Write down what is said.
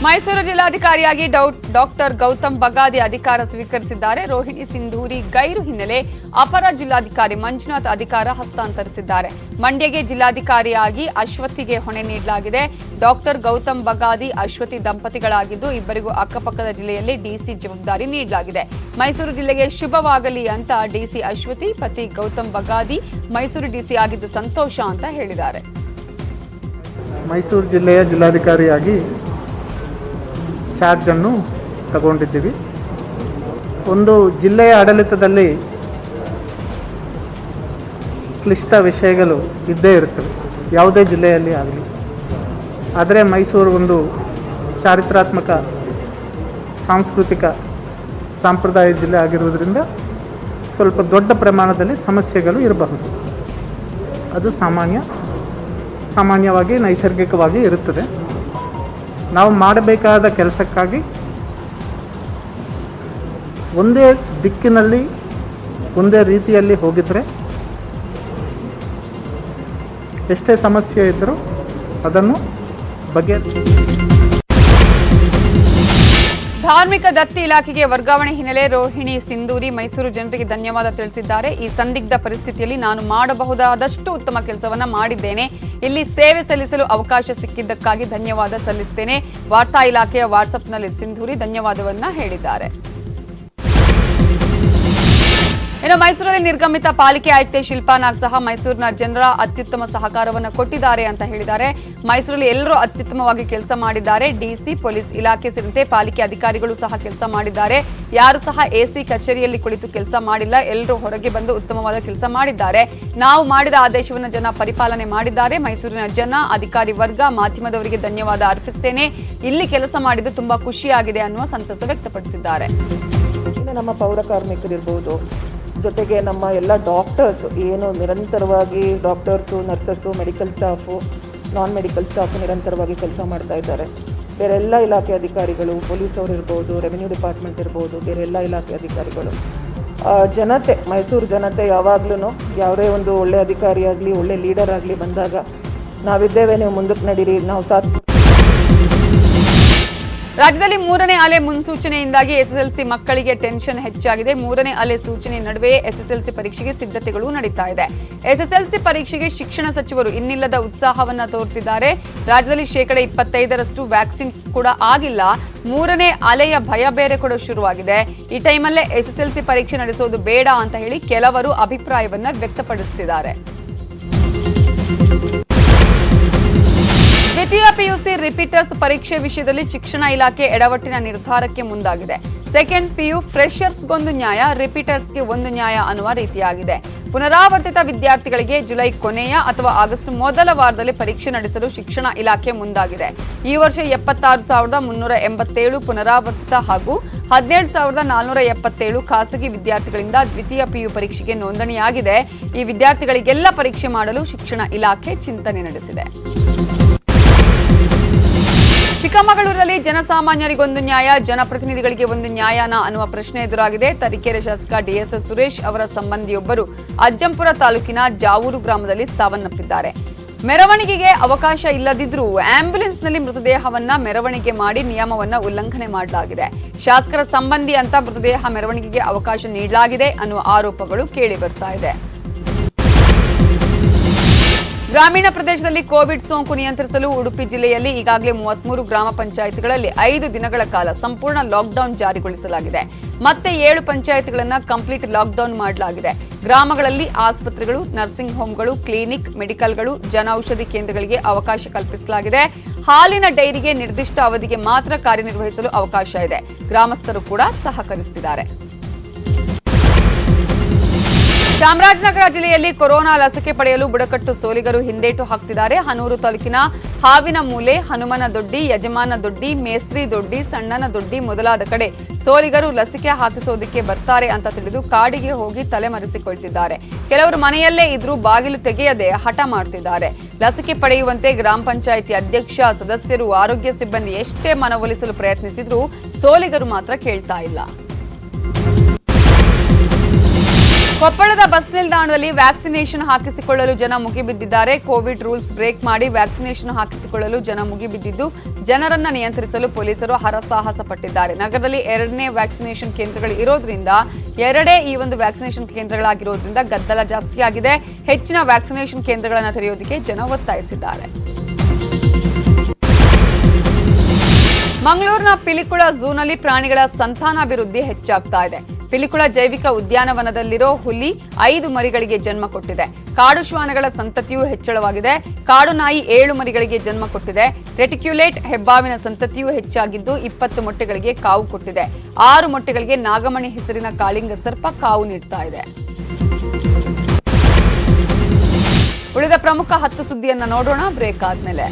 Mysuru ಜಿಲ್ಲಾಧಿಕಾರಿಯಾಗಿ doctor Gautam Bagadi ಅಧಿಕಾರ ಸ್ವೀಕರಿಸಿದ್ದಾರೆ. ರೋಹಿಣಿ ಸಿಂಧೂರಿ ಗೈರು ಹಿನ್ನೆಲೆ ಅಪರ ಜಿಲ್ಲಾಧಿಕಾರಿ ಮಂಜುನಾಥ್ ಅಧಿಕಾರ ಹಸ್ತಾಂತರಿಸಿದ್ದಾರೆ. ಮಂಡ್ಯಗೆ ಜಿಲ್ಲಾಧಿಕಾರಿಯಾಗಿ ಅಶ್ವತಿಗೆ ಹೊಣೆ ನೀಡಲಾಗಿದೆ. ಡಾಕ್ಟರ್ ಗೌತಮ್ ಬಗಾದಿ ಅಶ್ವತಿ ದಂಪತಿಗಳಾಗಿದ್ದು ಇಬ್ಬರಿಗೂ ಅಕ್ಕಪಕ್ಕದ ಜಿಲ್ಲೆಯಲ್ಲಿ ಡಿಸಿ ಜವಾಬ್ದಾರಿ ನೀಡಲಾಗಿದೆ. ಮೈಸೂರು ಜಿಲ್ಲೆಗೆ ಶುಭವಾಗಲಿ ಅಂತ ಡಿಸಿ ಅಶ್ವತಿ ಪತಿ ಗೌತಮ್ ಬಗಾದಿ ಮೈಸೂರು ಡಿಸಿ ಆಗಿದ್ದು ಸಂತೋಷ ಅಂತ ಹೇಳಿದ್ದಾರೆ. ಮೈಸೂರು ಜಿಲ್ಲೆಯ ಜಿಲ್ಲಾಧಿಕಾರಿಯಾಗಿ ಚಾರ್ಜ್ ಅನ್ನು ತಗೊಂಡಿದ್ದೀವಿ. ಒಂದು ಜಿಲ್ಲೆಯ ಆಡಳಿತದಲ್ಲಿ ಕ್ಲಿಷ್ಟ ವಿಷಯಗಳು ಇದ್ದೇ ಇರ್ತವೆ, ಯಾವುದೇ ಜಿಲ್ಲೆಯಲ್ಲಿ ಆಗಲಿ. ಆದರೆ ಮೈಸೂರು ಒಂದು ಚಾರಿತ್ರಾತ್ಮಕ ಸಾಂಸ್ಕೃತಿಕ ಸಾಂಪ್ರದಾಯ ಜಿಲ್ಲೆ ಆಗಿರುವುದರಿಂದ ಸ್ವಲ್ಪ ದೊಡ್ಡ ಪ್ರಮಾಣದಲ್ಲಿ ಸಮಸ್ಯೆಗಳು ಇರಬಹುದು. ಅದು ಸಾಮಾನ್ಯವಾಗಿ ನೈಸರ್ಗಿಕವಾಗಿ ಇರುತ್ತದೆ. ನಾವು ಮಾಡಬೇಕಾದ ಕೆಲಸಕ್ಕಾಗಿ ಒಂದೇ ದಿಕ್ಕಿನಲ್ಲಿ ಒಂದೇ ರೀತಿಯಲ್ಲಿ ಹೋಗಿದ್ರೆ ಎಷ್ಟೇ ಸಮಸ್ಯೆ ಇದ್ದರೂ ಅದನ್ನು ಧಾರ್ಮಿಕ ದತ್ತಿ ಇಲಾಖೆಗೆ ವರ್ಗಾವಣೆ ಹಿನ್ನೆಲೆ ರೋಹಿಣಿ ಸಿಂಧೂರಿ ಮೈಸೂರು ಜನರಿಗೆ ಧನ್ಯವಾದ ತಿಳಿಸಿದ್ದಾರೆ. ಈ ಸಂದಿಗ್ಧ ಪರಿಸ್ಥಿತಿಯಲ್ಲಿ ನಾನು ಮಾಡಬಹುದಾದಷ್ಟು ಉತ್ತಮ ಕೆಲಸವನ್ನ ಮಾಡಿದ್ದೇನೆ. ಇಲ್ಲಿ ಸೇವೆ ಸಲ್ಲಿಸಲು ಅವಕಾಶ ಸಿಕ್ಕಿದ್ದಕ್ಕಾಗಿ ಧನ್ಯವಾದ ಸಲ್ಲಿಸುತ್ತೇನೆ. ವಾರ್ತಾ ಇಲಾಖೆಯ ವಾಟ್ಸ್ಆಪ್ನಲ್ಲಿ ಸಿಂಧೂರಿ ಧನ್ಯವಾದವನ್ನ ಹೇಳಿದ್ದಾರೆ. ಇನ್ನು ಮೈಸೂರಲ್ಲಿ ನಿರ್ಗಮಿತ ಪಾಲಿಕೆ ಆಯುಕ್ತೆ ಶಿಲ್ಪಾ ನಾಗ್ ಸಹ ಮೈಸೂರಿನ ಜನರ ಅತ್ಯುತ್ತಮ ಸಹಕಾರವನ್ನು ಕೊಟ್ಟಿದ್ದಾರೆ ಅಂತ ಹೇಳಿದ್ದಾರೆ. ಮೈಸೂರಲ್ಲಿ ಎಲ್ಲರೂ ಅತ್ಯುತ್ತಮವಾಗಿ ಕೆಲಸ ಮಾಡಿದ್ದಾರೆ. ಡಿಸಿ, ಪೊಲೀಸ್ ಇಲಾಖೆ ಸೇರಿದಂತೆ ಪಾಲಿಕೆ ಅಧಿಕಾರಿಗಳು ಸಹ ಕೆಲಸ ಮಾಡಿದ್ದಾರೆ. ಯಾರು ಸಹ ಎಸಿ ಕಚೇರಿಯಲ್ಲಿ ಕುಳಿತು ಕೆಲಸ ಮಾಡಿಲ್ಲ. ಎಲ್ಲರೂ ಹೊರಗೆ ಬಂದು ಉತ್ತಮವಾದ ಕೆಲಸ ಮಾಡಿದ್ದಾರೆ. ನಾವು ಮಾಡಿದ ಆದೇಶವನ್ನು ಜನ ಪರಿಪಾಲನೆ ಮಾಡಿದ್ದಾರೆ. ಮೈಸೂರಿನ ಜನ, ಅಧಿಕಾರಿ ವರ್ಗ, ಮಾಧ್ಯಮದವರಿಗೆ ಧನ್ಯವಾದ ಅರ್ಪಿಸುತ್ತೇನೆ. ಇಲ್ಲಿ ಕೆಲಸ ಮಾಡಿದ್ದು ತುಂಬಾ ಖುಷಿಯಾಗಿದೆ ಅನ್ನುವ ಸಂತಸ ವ್ಯಕ್ತಪಡಿಸಿದ್ದಾರೆ. ನಮ್ಮ ಪೌರ ಕಾರ್ಮಿಕರಿರ್ಬೋದು, ಜೊತೆಗೆ ನಮ್ಮ ಎಲ್ಲ ಡಾಕ್ಟರ್ಸು ಏನು ನಿರಂತರವಾಗಿ ಡಾಕ್ಟರ್ಸು, ನರ್ಸಸ್ಸು, ಮೆಡಿಕಲ್ ಸ್ಟಾಫು, ನಾನ್ ಮೆಡಿಕಲ್ ಸ್ಟಾಫು ನಿರಂತರವಾಗಿ ಕೆಲಸ ಮಾಡ್ತಾ ಇದ್ದಾರೆ. ಬೇರೆ ಎಲ್ಲ ಇಲಾಖೆ ಅಧಿಕಾರಿಗಳು, ಪೊಲೀಸವರು ಇರ್ಬೋದು, ರೆವಿನ್ಯೂ ಡಿಪಾರ್ಟ್ಮೆಂಟ್ ಇರ್ಬೋದು, ಬೇರೆ ಎಲ್ಲ ಇಲಾಖೆ ಅಧಿಕಾರಿಗಳು, ಜನತೆ, ಮೈಸೂರು ಜನತೆ ಯಾವಾಗಲೂ ಯಾವುದೇ ಒಂದು ಒಳ್ಳೆ ಅಧಿಕಾರಿ ಆಗಲಿ, ಒಳ್ಳೆ ಲೀಡರ್ ಆಗಲಿ ಬಂದಾಗ ನಾವಿದ್ದೇವೆ, ನೀವು ಮುಂದಕ್ಕೆ ನಡೀರಿ, ನಾವು ಸಾಥ್. ರಾಜ್ಯದಲ್ಲಿ ಮೂರನೇ ಅಲೆ ಮುನ್ಸೂಚನೆಯಿಂದಾಗಿ ಎಸ್ಎಸ್ಎಲ್ಸಿ ಮಕ್ಕಳಿಗೆ ಟೆನ್ಷನ್ ಹೆಚ್ಚಾಗಿದೆ. ಮೂರನೇ ಅಲೆ ಸೂಚನೆ ನಡುವೆ ಎಸ್ಎಸ್ಎಲ್ಸಿ ಪರೀಕ್ಷೆಗೆ ಸಿದ್ಧತೆಗಳು ನಡೀತಾ ಇದೆ. ಎಸ್ಎಸ್ಎಲ್ಸಿ ಪರೀಕ್ಷೆಗೆ ಶಿಕ್ಷಣ ಸಚಿವರು ಇನ್ನಿಲ್ಲದ ಉತ್ಸಾಹವನ್ನ ತೋರುತ್ತಿದ್ದಾರೆ. ರಾಜ್ಯದಲ್ಲಿ 25% ವ್ಯಾಕ್ಸಿನ್ ಕೂಡ ಆಗಿಲ್ಲ. ಮೂರನೇ ಅಲೆಯ ಭಯ ಬೇರೆ ಕೂಡ ಶುರುವಾಗಿದೆ. ಈ ಟೈಮಲ್ಲೇ ಎಸ್ಎಸ್ಎಲ್ಸಿ ಪರೀಕ್ಷೆ ನಡೆಸೋದು ಬೇಡ ಅಂತ ಹೇಳಿ ಕೆಲವರು ಅಭಿಪ್ರಾಯವನ್ನ ವ್ಯಕ್ತಪಡಿಸುತ್ತಿದ್ದಾರೆ. ದ್ವಿತೀಯ ಪಿಯುಸಿ ರಿಪೀಟರ್ಸ್ ಪರೀಕ್ಷೆ ವಿಷಯದಲ್ಲಿ ಶಿಕ್ಷಣ ಇಲಾಖೆ ಎಡವಟ್ಟಿನ ನಿರ್ಧಾರಕ್ಕೆ ಮುಂದಾಗಿದೆ. ಸೆಕೆಂಡ್ ಪಿಯು ಫ್ರೆಷರ್ಸ್ಗೊಂದು ನ್ಯಾಯ, ರಿಪೀಟರ್ಸ್ಗೆ ಒಂದು ನ್ಯಾಯ ಅನ್ನುವ ರೀತಿಯಾಗಿದೆ. ಪುನರಾವರ್ತಿತ ವಿದ್ಯಾರ್ಥಿಗಳಿಗೆ ಜುಲೈ ಕೊನೆಯ ಅಥವಾ ಆಗಸ್ಟ್ ಮೊದಲ ವಾರದಲ್ಲಿ ಪರೀಕ್ಷೆ ನಡೆಸಲು ಶಿಕ್ಷಣ ಇಲಾಖೆ ಮುಂದಾಗಿದೆ. ಈ ವರ್ಷ 76,387 ಪುನರಾವರ್ತಿತ ಹಾಗೂ 17,477 ಖಾಸಗಿ ವಿದ್ಯಾರ್ಥಿಗಳಿಂದ ದ್ವಿತೀಯ ಪಿಯು ಪರೀಕ್ಷೆಗೆ ನೋಂದಣಿಯಾಗಿದೆ. ಈ ವಿದ್ಯಾರ್ಥಿಗಳಿಗೆಲ್ಲ ಪರೀಕ್ಷೆ ಮಾಡಲು ಶಿಕ್ಷಣ ಇಲಾಖೆ ಚಿಂತನೆ ನಡೆಸಿದೆ. ಚಿಕ್ಕಮಗಳೂರಲ್ಲಿ ಜನಸಾಮಾನ್ಯರಿಗೊಂದು ನ್ಯಾಯ, ಜನಪ್ರತಿನಿಧಿಗಳಿಗೆ ಒಂದು ನ್ಯಾಯನ ಅನ್ನುವ ಪ್ರಶ್ನೆ ಎದುರಾಗಿದೆ. ತರೀಕೆರೆ ಶಾಸಕ ಡಿಎಸ್ಎಸ್ ಸುರೇಶ್ ಅವರ ಸಂಬಂಧಿಯೊಬ್ಬರು ಅಜ್ಜಂಪುರ ತಾಲೂಕಿನ ಜಾವೂರು ಗ್ರಾಮದಲ್ಲಿ ಸಾವನ್ನಪ್ಪಿದ್ದಾರೆ. ಮೆರವಣಿಗೆಗೆ ಅವಕಾಶ ಇಲ್ಲದಿದ್ರೂ ಆಂಬ್ಯುಲೆನ್ಸ್ನಲ್ಲಿ ಮೃತದೇಹವನ್ನ ಮೆರವಣಿಗೆ ಮಾಡಿ ನಿಯಮವನ್ನ ಉಲ್ಲಂಘನೆ ಮಾಡಲಾಗಿದೆ. ಶಾಸಕರ ಸಂಬಂಧಿ ಅಂತ ಮೃತದೇಹ ಮೆರವಣಿಗೆಗೆ ಅವಕಾಶ ನೀಡಲಾಗಿದೆ ಅನ್ನುವ ಆರೋಪಗಳು ಕೇಳಿ ಬರ್ತಾ ಇದೆ. ಗ್ರಾಮೀಣ ಪ್ರದೇಶದಲ್ಲಿ ಕೋವಿಡ್ ಸೋಂಕು ನಿಯಂತ್ರಿಸಲು ಉಡುಪಿ ಜಿಲ್ಲೆಯಲ್ಲಿ ಈಗಾಗಲೇ 33 ಗ್ರಾಮ ಪಂಚಾಯಿತಿಗಳಲ್ಲಿ 5 ದಿನಗಳ ಕಾಲ ಸಂಪೂರ್ಣ ಲಾಕ್ಡೌನ್ ಜಾರಿಗೊಳಿಸಲಾಗಿದೆ. ಮತ್ತೆ 7 ಪಂಚಾಯಿತಿಗಳನ್ನು ಕಂಪ್ಲೀಟ್ ಲಾಕ್ಡೌನ್ ಮಾಡಲಾಗಿದೆ. ಗ್ರಾಮಗಳಲ್ಲಿ ಆಸ್ಪತ್ರೆಗಳು, ನರ್ಸಿಂಗ್ ಹೋಂಗಳು, ಕ್ಲಿನಿಕ್, ಮೆಡಿಕಲ್ಗಳು, ಜನೌಷಧಿ ಕೇಂದ್ರಗಳಿಗೆ ಅವಕಾಶ ಕಲ್ಪಿಸಲಾಗಿದೆ. ಹಾಲಿನ ಡೈರಿಗೆ ನಿರ್ದಿಷ್ಟ ಅವಧಿಗೆ ಮಾತ್ರ ಕಾರ್ಯನಿರ್ವಹಿಸಲು ಅವಕಾಶ ಇದೆ. ಗ್ರಾಮಸ್ಥರು ಕೂಡ ಸಹಕರಿಸುತ್ತಿದ್ದಾರೆ. ಚಾಮರಾಜನಗರ ಜಿಲ್ಲೆಯಲ್ಲಿ ಕೊರೋನಾ ಲಸಿಕೆ ಪಡೆಯಲು ಬುಡಕಟ್ಟು ಸೋಲಿಗರು ಹಿಂದೇಟು ಹಾಕ್ತಿದ್ದಾರೆ. ಹನೂರು ತಾಲೂಕಿನ ಹಾವಿನ ಮೂಲೆ, ಹನುಮನ ದೊಡ್ಡಿ, ಯಜಮಾನ ದೊಡ್ಡಿ, ಮೇಸ್ತ್ರಿ ದೊಡ್ಡಿ, ಸಣ್ಣನ ದೊಡ್ಡಿ ಮೊದಲಾದ ಕಡೆ ಸೋಲಿಗರು ಲಸಿಕೆ ಹಾಕಿಸೋದಕ್ಕೆ ಬರ್ತಾರೆ ಅಂತ ತಿಳಿದು ಕಾಡಿಗೆ ಹೋಗಿ ತಲೆಮರೆಸಿಕೊಳ್ತಿದ್ದಾರೆ. ಕೆಲವರು ಮನೆಯಲ್ಲೇ ಇದ್ರೂ ಬಾಗಿಲು ತೆಗೆಯದೆ ಹಠ ಮಾಡ್ತಿದ್ದಾರೆ. ಲಸಿಕೆ ಪಡೆಯುವಂತೆ ಗ್ರಾಮ ಪಂಚಾಯಿತಿ ಅಧ್ಯಕ್ಷ, ಸದಸ್ಯರು, ಆರೋಗ್ಯ ಸಿಬ್ಬಂದಿ ಎಷ್ಟೇ ಮನವೊಲಿಸಲು ಪ್ರಯತ್ನಿಸಿದ್ರೂ ಸೋಲಿಗರು ಮಾತ್ರ ಕೇಳ್ತಾ ಇಲ್ಲ. ಕೊಪ್ಪಳದ ಬಸ್ ನಿಲ್ದಾಣದಲ್ಲಿ ವ್ಯಾಕ್ಸಿನೇಷನ್ ಹಾಕಿಸಿಕೊಳ್ಳಲು ಜನ ಮುಗಿಬಿದ್ದಿದ್ದಾರೆ. ಕೋವಿಡ್ ರೂಲ್ಸ್ ಬ್ರೇಕ್ ಮಾಡಿ ವ್ಯಾಕ್ಸಿನೇಷನ್ ಹಾಕಿಸಿಕೊಳ್ಳಲು ಜನ ಮುಗಿಬಿದ್ದಿದ್ದು ಜನರನ್ನ ನಿಯಂತ್ರಿಸಲು ಪೊಲೀಸರು ಹರಸಾಹಸ ಪಟ್ಟಿದ್ದಾರೆ. ನಗರದಲ್ಲಿ 2ನೇ ವ್ಯಾಕ್ಸಿನೇಷನ್ ಕೇಂದ್ರಗಳು ಇರೋದ್ರಿಂದ ಈ ಒಂದು ವ್ಯಾಕ್ಸಿನೇಷನ್ ಕೇಂದ್ರಗಳಾಗಿರೋದ್ರಿಂದ ಗದ್ದಲ ಜಾಸ್ತಿಯಾಗಿದೆ. ಹೆಚ್ಚಿನ ವ್ಯಾಕ್ಸಿನೇಷನ್ ಕೇಂದ್ರಗಳನ್ನು ತೆರೆಯೋದಕ್ಕೆ ಜನ ಒತ್ತಾಯಿಸಿದ್ದಾರೆ. ಮಂಗಳೂರಿನ ಪಿಲಿಕುಳ ಝೂನಲ್ಲಿ ಪ್ರಾಣಿಗಳ ಸಂತಾನಾಭಿವೃದ್ಧಿ ಹೆಚ್ಚಾಗ್ತಾ ಇದೆ. ಪಿಲಿಕುಳ ಜೈವಿಕ ಉದ್ಯಾನವನದಲ್ಲಿರೋ ಹುಲಿ 5 ಮರಿಗಳಿಗೆ ಜನ್ಮ ಕೊಟ್ಟಿದೆ. ಕಾಡು ಶ್ವಾನಗಳ ಸಂತತಿಯೂ ಹೆಚ್ಚಳವಾಗಿದೆ. ಕಾಡು ನಾಯಿ 7 ಮರಿಗಳಿಗೆ ಜನ್ಮ ಕೊಟ್ಟಿದೆ. ರೆಟಿಕ್ಯುಲೇಟ್ ಹೆಬ್ಬಾವಿನ ಸಂತತಿಯೂ ಹೆಚ್ಚಾಗಿದ್ದು 20 ಮೊಟ್ಟೆಗಳಿಗೆ ಕಾವು ಕೊಟ್ಟಿದೆ. 6 ಮೊಟ್ಟೆಗಳಿಗೆ ನಾಗಮಣಿ ಹೆಸರಿನ ಕಾಳಿಂಗ ಸರ್ಪ ಕಾವು ನೀಡ್ತಾ ಇದೆ. ಉಳಿದ ಪ್ರಮುಖ 10 ಸುದ್ದಿಯನ್ನ ನೋಡೋಣ ಬ್ರೇಕ್ ಆದ್ಮೇಲೆ.